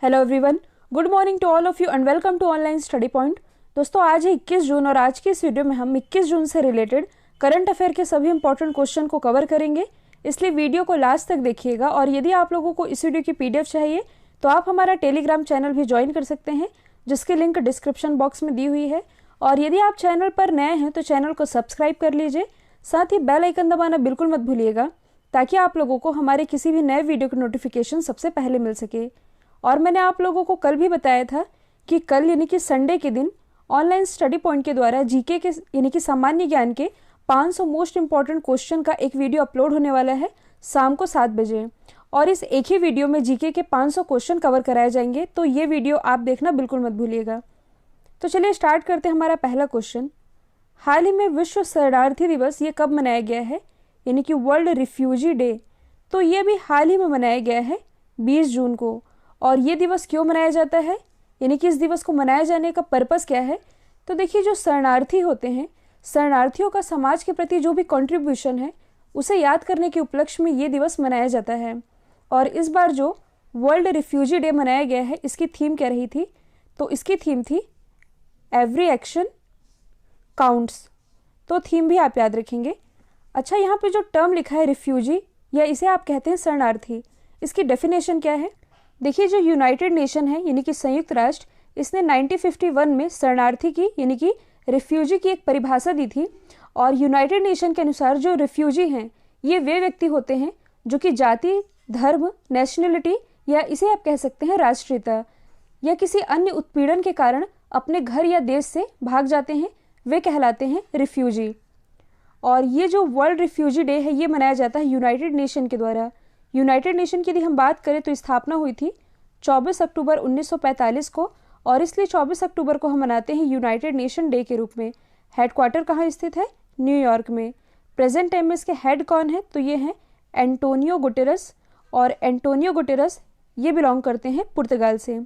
Hello everyone, good morning to all of you and welcome to online study point. दोस्तों, आज है 21 जून और आज की इस वीडियो में हम 21 जून से रिलेटेड करंट अफेयर के सभी इंपॉर्टेंट क्वेश्चन को कवर करेंगे, इसलिए वीडियो को लास्ट तक देखिएगा। और यदि आप लोगों को इस वीडियो की पीडीएफ चाहिए तो आप हमारा टेलीग्राम चैनल भी ज्वाइन कर सकते हैं, जिसकी लिंक डिस्क्रिप्शन बॉक्स में दी हुई है। और यदि आप चैनल पर नए हैं तो चैनल को सब्सक्राइब कर लीजिए, साथ ही बेल आइकन दबाना बिल्कुल मत भूलिएगा, ताकि आप लोगों को हमारे किसी भी नए वीडियो की नोटिफिकेशन सबसे पहले मिल सके। और मैंने आप लोगों को कल भी बताया था कि कल यानी कि संडे के दिन ऑनलाइन स्टडी पॉइंट के द्वारा जीके के यानी कि सामान्य ज्ञान के 500 मोस्ट इंपॉर्टेंट क्वेश्चन का एक वीडियो अपलोड होने वाला है शाम को 7 बजे। और इस एक ही वीडियो में जीके के 500 क्वेश्चन कवर कराए जाएंगे, तो ये वीडियो आप देखना बिल्कुल मत भूलिएगा। तो चलिए स्टार्ट करते हैं हमारा पहला क्वेश्चन। हाल ही में विश्व शरणार्थी दिवस ये कब मनाया गया है, यानी कि वर्ल्ड रिफ्यूजी डे। तो ये भी हाल ही में मनाया गया है 20 जून को। और ये दिवस क्यों मनाया जाता है, यानी कि इस दिवस को मनाए जाने का पर्पस क्या है। तो देखिए, जो शरणार्थी होते हैं, शरणार्थियों का समाज के प्रति जो भी कंट्रीब्यूशन है उसे याद करने के उपलक्ष्य में ये दिवस मनाया जाता है। और इस बार जो वर्ल्ड रिफ्यूजी डे मनाया गया है, इसकी थीम क्या रही थी, तो इसकी थीम थी एवरी एक्शन काउंट्स। तो थीम भी आप याद रखेंगे। अच्छा, यहाँ पे जो टर्म लिखा है रिफ्यूजी, या इसे आप कहते हैं शरणार्थी, इसकी डेफिनेशन क्या है। देखिए, जो यूनाइटेड नेशन है यानी कि संयुक्त राष्ट्र, इसने 1951 में शरणार्थी की यानी कि रिफ्यूजी की एक परिभाषा दी थी। और यूनाइटेड नेशन के अनुसार जो रिफ्यूजी हैं ये वे व्यक्ति होते हैं जो कि जाति, धर्म, नेशनलिटी, या इसे आप कह सकते हैं राष्ट्रीयता, या किसी अन्य उत्पीड़न के कारण अपने घर या देश से भाग जाते हैं, वे कहलाते हैं रिफ्यूजी। और ये जो वर्ल्ड रिफ्यूजी डे है ये मनाया जाता है यूनाइटेड नेशन के द्वारा। यूनाइटेड नेशन की यदि हम बात करें तो स्थापना हुई थी 24 अक्टूबर 1945 को, और इसलिए 24 अक्टूबर को हम मनाते हैं यूनाइटेड नेशन डे के रूप में। हेडक्वार्टर कहाँ स्थित है, न्यूयॉर्क में। प्रेजेंट टाइम में इसके हेड कौन है, तो ये हैं एंटोनियो गुटेरस। और एंटोनियो गुटेरस ये बिलोंग करते हैं पुर्तगाल से।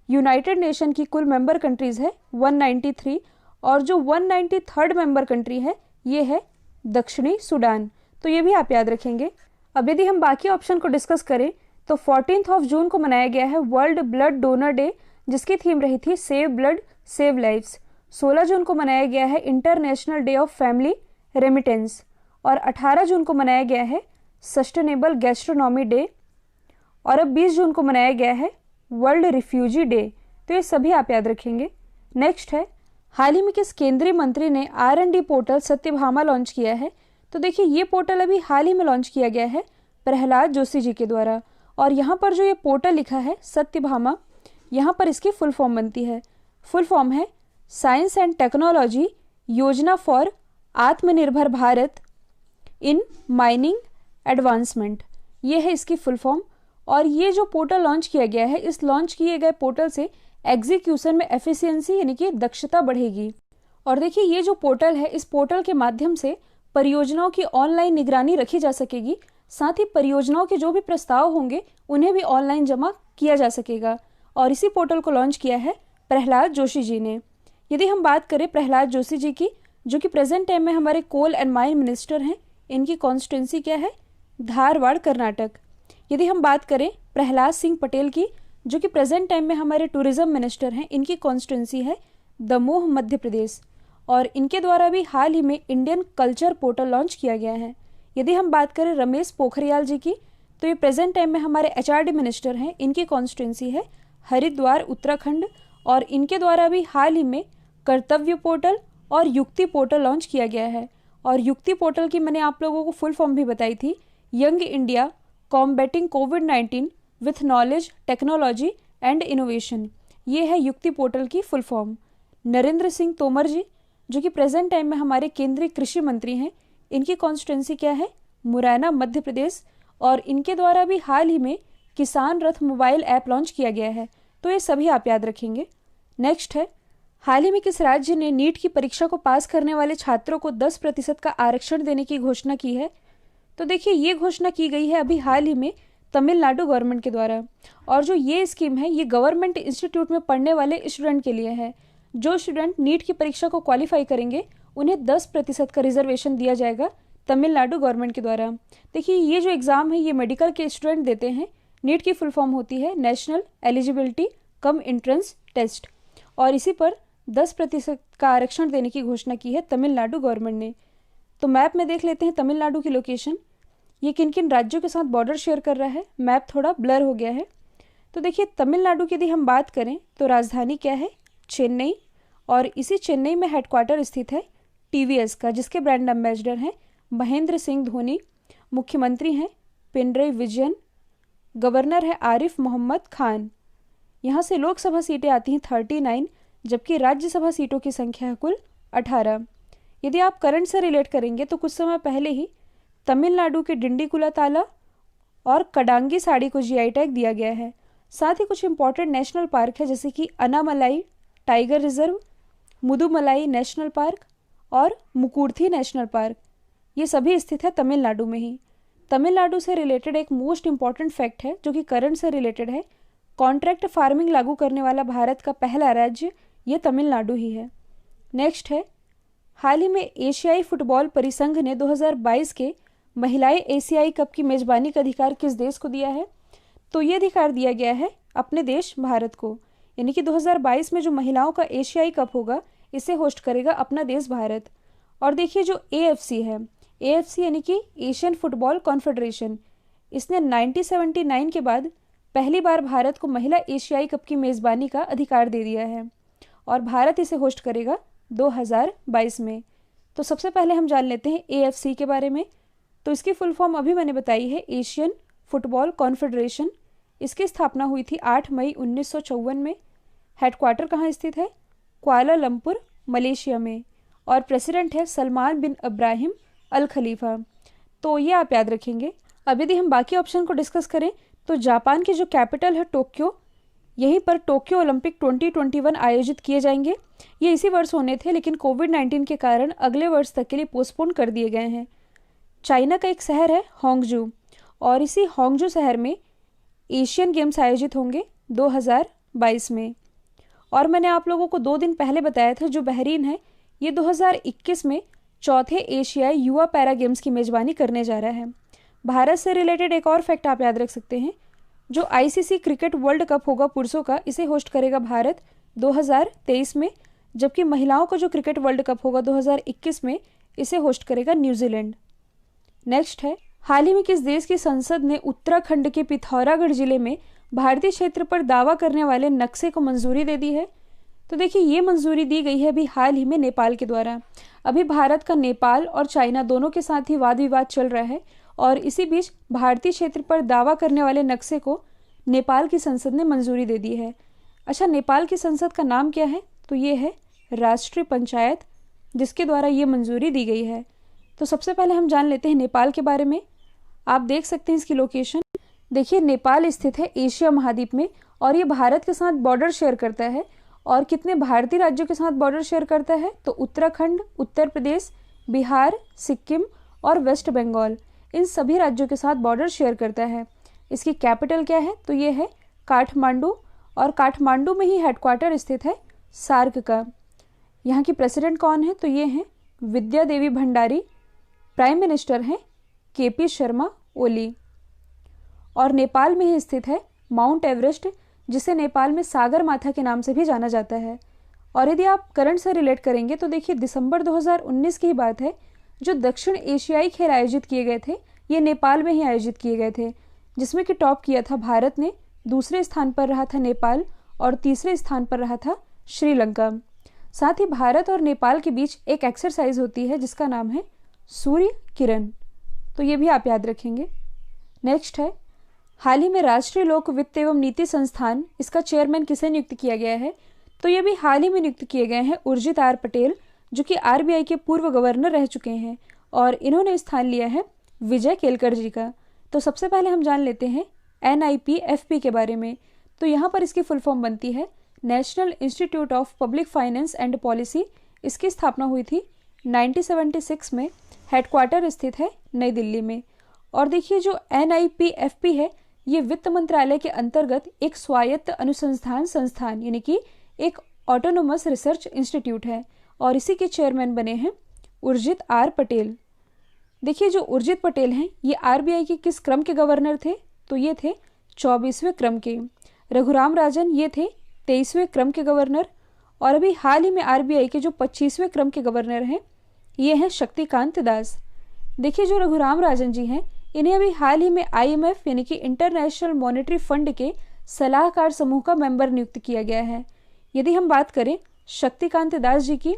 यूनाइटेड नेशन की कुल मेंबर कंट्रीज़ है 193, और जो 193rd मेंबर कंट्री है ये है दक्षिणी सूडान। तो ये भी आप याद रखेंगे। अब यदि हम बाकी ऑप्शन को डिस्कस करें तो 14 जून को मनाया गया है वर्ल्ड ब्लड डोनर डे, जिसकी थीम रही थी सेव ब्लड सेव लाइव्स। 16 जून को मनाया गया है international day of family remittance. और 18 जून को मनाया गया है सस्टेनेबल गैस्ट्रोनॉमी डे। और अब 20 जून को मनाया गया है वर्ल्ड रिफ्यूजी डे। तो ये सभी आप याद रखेंगे। नेक्स्ट है, हाल ही में किस केंद्रीय मंत्री ने R&D पोर्टल सत्यभामा लॉन्च किया है। तो देखिए, ये पोर्टल अभी हाल ही में लॉन्च किया गया है प्रहलाद जोशी जी के द्वारा। और यहाँ पर जो ये पोर्टल लिखा है सत्यभामा, यहाँ पर इसकी फुल फॉर्म बनती है। फुल फॉर्म है साइंस एंड टेक्नोलॉजी योजना फॉर आत्मनिर्भर भारत इन माइनिंग एडवांसमेंट, ये है इसकी फुल फॉर्म। और ये जो पोर्टल लॉन्च किया गया है, इस लॉन्च किए गए पोर्टल से एग्जीक्यूशन में एफिशिएंसी यानी कि दक्षता बढ़ेगी। और देखिए, ये जो पोर्टल है, इस पोर्टल के माध्यम से परियोजनाओं की ऑनलाइन निगरानी रखी जा सकेगी। साथ ही परियोजनाओं के जो भी प्रस्ताव होंगे उन्हें भी ऑनलाइन जमा किया जा सकेगा। और इसी पोर्टल को लॉन्च किया है प्रहलाद जोशी जी ने। यदि हम बात करें प्रहलाद जोशी जी की, जो कि प्रेजेंट टाइम में हमारे कोल एंड माइन मिनिस्टर हैं, इनकी कॉन्स्टिट्यूंसी क्या है, धारवाड़ कर्नाटक। यदि हम बात करें प्रहलाद सिंह पटेल की, जो कि प्रेजेंट टाइम में हमारे टूरिज्म मिनिस्टर हैं, इनकी कॉन्स्टिट्यूंसी है दमोह मध्य प्रदेश। और इनके द्वारा भी हाल ही में इंडियन कल्चर पोर्टल लॉन्च किया गया है। यदि हम बात करें रमेश पोखरियाल जी की, तो ये प्रेजेंट टाइम में हमारे HRD मिनिस्टर हैं, इनकी कॉन्स्टिट्यूंसी है हरिद्वार उत्तराखंड। और इनके द्वारा भी हाल ही में कर्तव्य पोर्टल और युक्ति पोर्टल लॉन्च किया गया है। और युक्ति पोर्टल की मैंने आप लोगों को फुल फॉर्म भी बताई थी, young India combating covid with knowledge technology and innovation, ये है युक्ति पोर्टल की फुल फॉर्म। नरेंद्र सिंह तोमर जी, जो कि प्रेजेंट टाइम में हमारे केंद्रीय कृषि मंत्री हैं, इनकी कॉन्स्टिट्यूंसी क्या है, मुरैना मध्य प्रदेश। और इनके द्वारा भी हाल ही में किसान रथ मोबाइल ऐप लॉन्च किया गया है। तो ये सभी आप याद रखेंगे। नेक्स्ट है, हाल ही में किस राज्य ने नीट की परीक्षा को पास करने वाले छात्रों को 10% का आरक्षण देने की घोषणा की है। तो देखिए, ये घोषणा की गई है अभी हाल ही में तमिलनाडु गवर्नमेंट के द्वारा। और जो ये स्कीम है ये गवर्नमेंट इंस्टीट्यूट में पढ़ने वाले स्टूडेंट के लिए है। जो स्टूडेंट नीट की परीक्षा को क्वालिफाई करेंगे उन्हें 10% का रिजर्वेशन दिया जाएगा तमिलनाडु गवर्नमेंट के द्वारा। देखिए, ये जो एग्ज़ाम है ये मेडिकल के स्टूडेंट देते हैं, नीट की फुल फॉर्म होती है national eligibility cum entrance test, और इसी पर 10% का आरक्षण देने की घोषणा की है तमिलनाडु गवर्नमेंट ने। तो मैप में देख लेते हैं तमिलनाडु की लोकेशन, ये किन किन राज्यों के साथ बॉर्डर शेयर कर रहा है। मैप थोड़ा ब्लर हो गया है। तो देखिए तमिलनाडु की यदि हम बात करें तो राजधानी क्या है, चेन्नई, और इसी चेन्नई में हेडक्वार्टर स्थित है टीवीएस का, जिसके ब्रांड एम्बेसडर हैं महेंद्र सिंह धोनी, मुख्यमंत्री हैं पिनरई विजयन, गवर्नर है आरिफ मोहम्मद खान। यहाँ से लोकसभा सीटें आती हैं 39, जबकि राज्यसभा सीटों की संख्या है कुल 18। यदि आप करंट से रिलेट करेंगे तो कुछ समय पहले ही तमिलनाडु के डिंडीकुला ताला और कडांगी साड़ी को जीआई टैग दिया गया है। साथ ही कुछ इंपॉर्टेंट नेशनल पार्क है जैसे कि Anamalai tiger reserve, Mudumalai national park और मुकुर्थी नेशनल पार्क, ये सभी स्थित है तमिलनाडु में ही। तमिलनाडु से रिलेटेड एक मोस्ट इंपॉर्टेंट फैक्ट है जो कि करंट से रिलेटेड है, कॉन्ट्रैक्ट फार्मिंग लागू करने वाला भारत का पहला राज्य ये तमिलनाडु ही है। नेक्स्ट है, हाल ही में एशियाई फुटबॉल परिसंघ ने 2022 के महिलाएं एशियाई कप की मेजबानी का अधिकार किस देश को दिया है? तो ये अधिकार दिया गया है अपने देश भारत को, यानी कि 2022 में जो महिलाओं का एशियाई कप होगा इसे होस्ट करेगा अपना देश भारत। और देखिए जो एएफसी है, एएफसी यानी कि एशियन फुटबॉल कॉन्फेडरेशन, इसने 1979 के बाद पहली बार भारत को महिला एशियाई कप की मेज़बानी का अधिकार दे दिया है और भारत इसे होस्ट करेगा 2022 में। तो सबसे पहले हम जान लेते हैं एएफसी के बारे में। तो इसकी फुल फॉर्म अभी मैंने बताई है, एशियन फुटबॉल कॉन्फेडरेशन। इसकी स्थापना हुई थी 8 मई 1954 में। हेडक्वार्टर कहाँ स्थित है? कुआलालंपुर मलेशिया में, और प्रेसिडेंट है सलमान बिन इब्राहिम अल खलीफा। तो ये आप याद रखेंगे। अब यदि हम बाकी ऑप्शन को डिस्कस करें तो जापान की जो कैपिटल है टोक्यो, यहीं पर टोक्यो ओलंपिक 2021 आयोजित किए जाएंगे। ये इसी वर्ष होने थे लेकिन कोविड-19 के कारण अगले वर्ष तक के लिए पोस्टपोन कर दिए गए हैं। चाइना का एक शहर है होंगजू, और इसी होंगजू शहर में एशियन गेम्स आयोजित होंगे 2022 में। और मैंने आप लोगों को 2 दिन पहले बताया था जो बहरीन है ये 2021 में चौथे एशियाई युवा पैरा गेम्स की मेजबानी करने जा रहा है। भारत से रिलेटेड एक और फैक्ट आप याद रख सकते हैं, जो आईसीसी क्रिकेट वर्ल्ड कप होगा पुरुषों का, इसे होस्ट करेगा भारत 2023 में, जबकि महिलाओं का जो क्रिकेट वर्ल्ड कप होगा 2021 में, इसे होस्ट करेगा न्यूजीलैंड। नेक्स्ट है, हाल ही में किस देश की संसद ने उत्तराखंड के पिथौरागढ़ जिले में भारतीय क्षेत्र पर दावा करने वाले नक्शे को मंजूरी दे दी है? तो देखिए ये मंजूरी दी गई है अभी हाल ही में नेपाल के द्वारा। अभी भारत का नेपाल और चाइना दोनों के साथ ही वाद विवाद चल रहा है, और इसी बीच भारतीय क्षेत्र पर दावा करने वाले नक्शे को नेपाल की संसद ने मंजूरी दे दी है। अच्छा, नेपाल की संसद का नाम क्या है? तो ये है राष्ट्रीय पंचायत, जिसके द्वारा ये मंजूरी दी गई है। तो सबसे पहले हम जान लेते हैं नेपाल के बारे में। आप देख सकते हैं इसकी लोकेशन। देखिए नेपाल स्थित है एशिया महाद्वीप में, और ये भारत के साथ बॉर्डर शेयर करता है। और कितने भारतीय राज्यों के साथ बॉर्डर शेयर करता है? तो उत्तराखंड, उत्तर प्रदेश, बिहार, सिक्किम और वेस्ट बंगाल, इन सभी राज्यों के साथ बॉर्डर शेयर करता है। इसकी कैपिटल क्या है? तो ये है काठमांडू, और काठमांडू में ही हेडक्वार्टर स्थित है सार्क का। यहाँ की प्रेसिडेंट कौन है? तो ये हैं विद्या देवी भंडारी। प्राइम मिनिस्टर हैं केपी शर्मा ओली। और नेपाल में ही स्थित है माउंट एवरेस्ट, जिसे नेपाल में सागर माथा के नाम से भी जाना जाता है। और यदि आप करंट से रिलेट करेंगे तो देखिए दिसंबर 2019 की बात है, जो दक्षिण एशियाई खेल आयोजित किए गए थे ये नेपाल में ही आयोजित किए गए थे, जिसमें कि टॉप किया था भारत ने, दूसरे स्थान पर रहा था नेपाल, और तीसरे स्थान पर रहा था श्रीलंका। साथ ही भारत और नेपाल के बीच एक एक्सरसाइज होती है जिसका नाम है सूर्य किरण, तो ये भी आप याद रखेंगे। नेक्स्ट है, हाल ही में राष्ट्रीय लोक वित्त एवं नीति संस्थान, इसका चेयरमैन किसे नियुक्त किया गया है? तो ये भी हाल ही में नियुक्त किए गए हैं उर्जित आर पटेल, जो कि आरबीआई के पूर्व गवर्नर रह चुके हैं, और इन्होंने स्थान लिया है विजय केलकर जी का। तो सबसे पहले हम जान लेते हैं NIPFP के बारे में। तो यहाँ पर इसकी फुल फॉर्म बनती है national institute of public finance and policy. इसकी स्थापना हुई थी 1976 में। हेडक्वार्टर स्थित है नई दिल्ली में। और देखिए जो NIPFP है ये वित्त मंत्रालय के अंतर्गत एक स्वायत्त अनुसंधान संस्थान यानी कि एक ऑटोनोमस रिसर्च इंस्टीट्यूट है, और इसी के चेयरमैन बने हैं उर्जित आर पटेल। देखिए जो उर्जित पटेल हैं ये आरबीआई के किस क्रम के गवर्नर थे? तो ये थे 24वें क्रम के। रघुराम राजन ये थे 23वें क्रम के गवर्नर। और अभी हाल ही में आरबीआई के जो 25वें क्रम के गवर्नर हैं ये हैं शक्तिकांत दास। देखिए जो रघुराम राजन जी हैं इन्हें अभी हाल ही में आईएमएफ यानी कि इंटरनेशनल मॉनेटरी फंड के सलाहकार समूह का मेंबर नियुक्त किया गया है। यदि हम बात करें शक्तिकांत दास जी की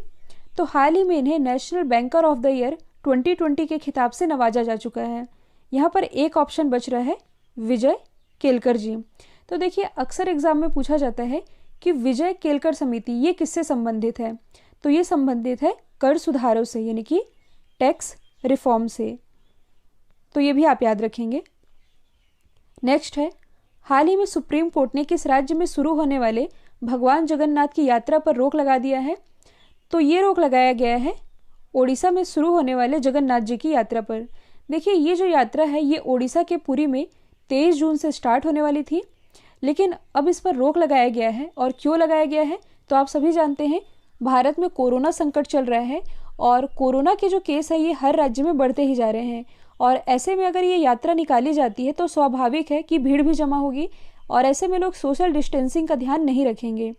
तो हाल ही में इन्हें national banker of the year 2020 के खिताब से नवाजा जा चुका है। यहाँ पर एक ऑप्शन बच रहा है विजय केलकर जी। तो देखिए अक्सर एग्जाम में पूछा जाता है कि विजय केलकर समिति ये किससे संबंधित है, तो ये संबंधित है कर सुधारों से यानी कि टैक्स रिफॉर्म से, तो ये भी आप याद रखेंगे। नेक्स्ट है हाल ही में सुप्रीम कोर्ट ने किस राज्य में शुरू होने वाले भगवान जगन्नाथ की यात्रा पर रोक लगा दिया है, तो ये रोक लगाया गया है ओडिशा में शुरू होने वाले जगन्नाथ जी की यात्रा पर। देखिए ये जो यात्रा है ये ओडिशा के पुरी में 23 जून से स्टार्ट होने वाली थी, लेकिन अब इस पर रोक लगाया गया है। और क्यों लगाया गया है, तो आप सभी जानते हैं भारत में कोरोना संकट चल रहा है और कोरोना के जो केस है ये हर राज्य में बढ़ते ही जा रहे हैं। और ऐसे में अगर ये यात्रा निकाली जाती है तो स्वाभाविक है कि भीड़ भी जमा होगी और ऐसे में लोग सोशल डिस्टेंसिंग का ध्यान नहीं रखेंगे।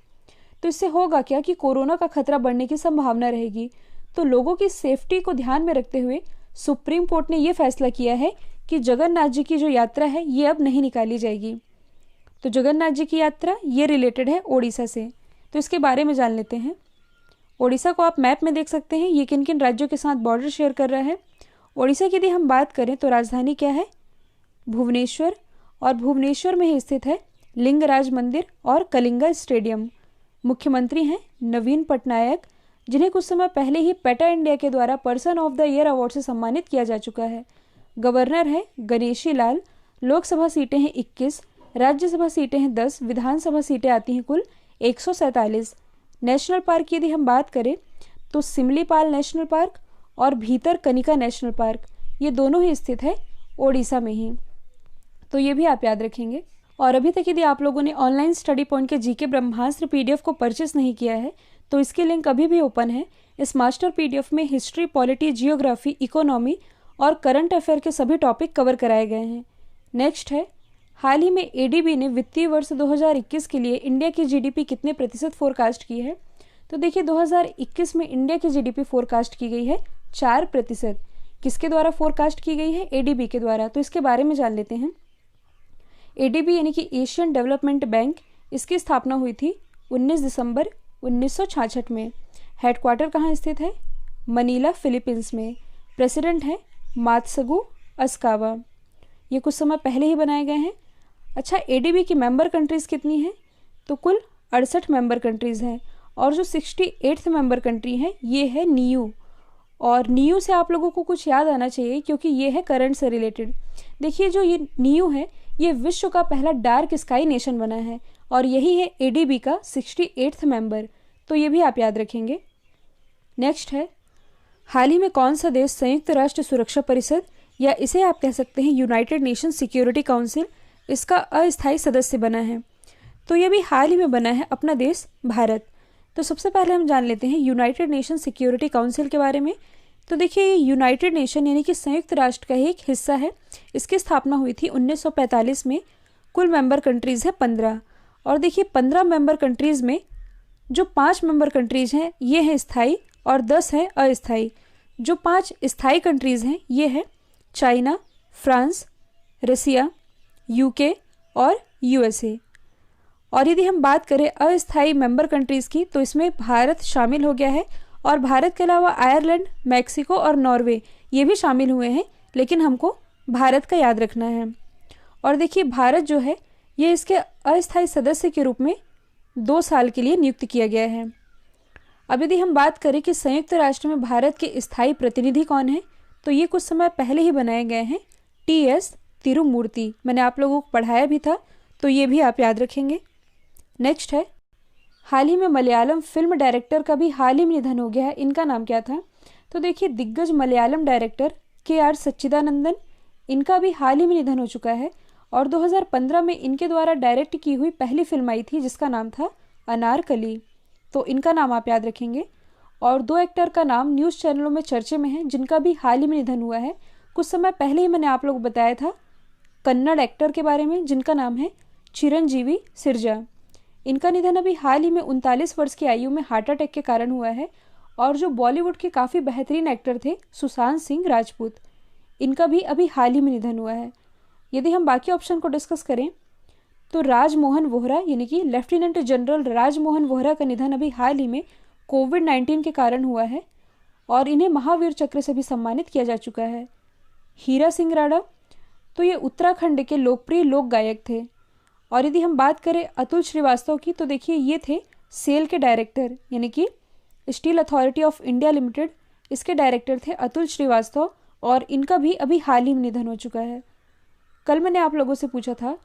तो इससे होगा क्या कि कोरोना का खतरा बढ़ने की संभावना रहेगी। तो लोगों की सेफ्टी को ध्यान में रखते हुए सुप्रीम कोर्ट ने ये फैसला किया है कि जगन्नाथ जी की जो यात्रा है ये अब नहीं निकाली जाएगी। तो जगन्नाथ जी की यात्रा ये रिलेटेड है ओडिशा से, तो इसके बारे में जान लेते हैं। ओडिशा को आप मैप में देख सकते हैं, ये किन किन राज्यों के साथ बॉर्डर शेयर कर रहा है। ओडिशा की यदि हम बात करें तो राजधानी क्या है, भुवनेश्वर, और भुवनेश्वर में ही स्थित है लिंगराज मंदिर और कलिंगा स्टेडियम। मुख्यमंत्री हैं नवीन पटनायक, जिन्हें कुछ समय पहले ही पेटा इंडिया के द्वारा person of the year award से सम्मानित किया जा चुका है। गवर्नर है गणेशी लाल। लोकसभा सीटें हैं 21, राज्यसभा सीटें हैं 10, विधानसभा सीटें आती हैं कुल 147। नेशनल पार्क की यदि हम बात करें तो सिमलीपाल नेशनल पार्क और भीतर कनिका नेशनल पार्क, ये दोनों ही स्थित है ओडिशा में ही, तो ये भी आप याद रखेंगे। और अभी तक यदि आप लोगों ने ऑनलाइन स्टडी पॉइंट के जीके ब्रह्मास्त्र पीडीएफ को परचेस नहीं किया है तो इसकी लिंक अभी भी ओपन है। इस मास्टर पीडीएफ में हिस्ट्री, पॉलिटी, जियोग्राफी, इकोनॉमी और करंट अफेयर के सभी टॉपिक कवर कराए गए हैं। नेक्स्ट है हाल ही में एडीबी ने वित्तीय वर्ष 2021 के लिए इंडिया की जीडीपी कितने प्रतिशत फोरकास्ट की है, तो देखिए 2021 में इंडिया की जीडीपी फोरकास्ट की गई है 4%। किसके द्वारा फोरकास्ट की गई है, एडीबी के द्वारा, तो इसके बारे में जान लेते हैं। एडीबी यानी कि एशियन डेवलपमेंट बैंक, इसकी स्थापना हुई थी 19 दिसंबर 1966 में। हेडक्वार्टर कहाँ स्थित है, मनीला फिलीपींस में। प्रेसिडेंट है मात्सुगु असाकावा। ये कुछ समय पहले ही बनाए गए हैं। अच्छा, एडीबी की मेंबर कंट्रीज़ कितनी हैं, तो कुल 68 मेंबर कंट्रीज़ हैं। और जो 68th मेंबर कंट्री है ये है नीयू। और नीयू से आप लोगों को कुछ याद आना चाहिए क्योंकि ये है करंट से रिलेटेड। देखिए जो ये नीयू है ये विश्व का पहला डार्क स्काई नेशन बना है और यही है एडीबी का 68th मेंबर, तो ये भी आप याद रखेंगे। नेक्स्ट है हाल ही में कौन सा देश संयुक्त राष्ट्र सुरक्षा परिषद या इसे आप कह सकते हैं यूनाइटेड नेशन सिक्योरिटी काउंसिल, इसका अस्थायी सदस्य बना है, तो ये भी हाल ही में बना है अपना देश भारत। तो सबसे पहले हम जान लेते हैं यूनाइटेड नेशन सिक्योरिटी काउंसिल के बारे में। तो देखिए ये यूनाइटेड नेशन यानी कि संयुक्त राष्ट्र का ही एक हिस्सा है। इसकी स्थापना हुई थी 1945 में। कुल मेंबर कंट्रीज़ है 15। और देखिए 15 मेंबर कंट्रीज़ में जो 5 मेंबर कंट्रीज़ हैं ये हैं स्थायी और 10 हैं अस्थायी। जो 5 स्थायी कंट्रीज़ हैं ये है चाइना, फ्रांस, रसिया, यूके और यूएसए। और यदि हम बात करें अस्थायी मेंबर कंट्रीज़ की तो इसमें भारत शामिल हो गया है और भारत के अलावा आयरलैंड, मैक्सिको और नॉर्वे ये भी शामिल हुए हैं, लेकिन हमको भारत का याद रखना है। और देखिए भारत जो है ये इसके अस्थायी सदस्य के रूप में 2 साल के लिए नियुक्त किया गया है। अब यदि हम बात करें कि संयुक्त राष्ट्र में भारत के स्थायी प्रतिनिधि कौन है, तो ये कुछ समय पहले ही बनाए गए हैं टीएस तिरुमूर्ति। मैंने आप लोगों को पढ़ाया भी था, तो ये भी आप याद रखेंगे। नेक्स्ट है हाल ही में मलयालम फिल्म डायरेक्टर का भी हाल ही में निधन हो गया है। इनका नाम क्या था, तो देखिए दिग्गज मलयालम डायरेक्टर के.आर. सच्चिदानंदन, इनका भी हाल ही में निधन हो चुका है। और 2015 में इनके द्वारा डायरेक्ट की हुई पहली फिल्म आई थी जिसका नाम था अनारकली, तो इनका नाम आप याद रखेंगे। और 2 एक्टर का नाम न्यूज़ चैनलों में चर्चे में है जिनका भी हाल ही में निधन हुआ है। कुछ समय पहले ही मैंने आप लोगों को बताया था कन्नड़ एक्टर के बारे में जिनका नाम है चिरंजीवी सिरजा। इनका निधन अभी हाल ही में 39 वर्ष की आयु में हार्ट अटैक के कारण हुआ है। और जो बॉलीवुड के काफ़ी बेहतरीन एक्टर थे सुशांत सिंह राजपूत, इनका भी अभी हाल ही में निधन हुआ है। यदि हम बाकी ऑप्शन को डिस्कस करें तो राजमोहन वोहरा यानी कि लेफ्टिनेंट जनरल राजमोहन वोहरा का निधन अभी हाल ही में कोविड-19 के कारण हुआ है और इन्हें महावीर चक्र से भी सम्मानित किया जा चुका है। हीरा सिंह राणा, तो ये उत्तराखंड के लोकप्रिय लोक गायक थे। और यदि हम बात करें अतुल श्रीवास्तव की, तो देखिए ये थे सेल के डायरेक्टर यानी कि steel authority of India limited, इसके डायरेक्टर थे अतुल श्रीवास्तव और इनका भी अभी हाल ही में निधन हो चुका है। कल मैंने आप लोगों से पूछा था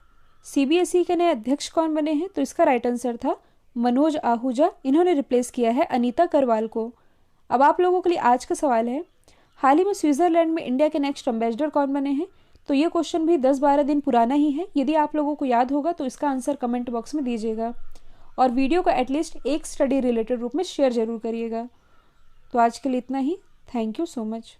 सीबीएसई के नए अध्यक्ष कौन बने हैं, तो इसका राइट आंसर था मनोज आहूजा। इन्होंने रिप्लेस किया है अनीता करवाल को। अब आप लोगों के लिए आज का सवाल है, हाल ही में स्विट्जरलैंड में इंडिया के नेक्स्ट एम्बेसडर कौन बने हैं। तो ये क्वेश्चन भी 10-12 दिन पुराना ही है। यदि आप लोगों को याद होगा तो इसका आंसर कमेंट बॉक्स में दीजिएगा और वीडियो को एटलीस्ट एक स्टडी रिलेटेड रूप में शेयर जरूर करिएगा। तो आज के लिए इतना ही। Thank you so much.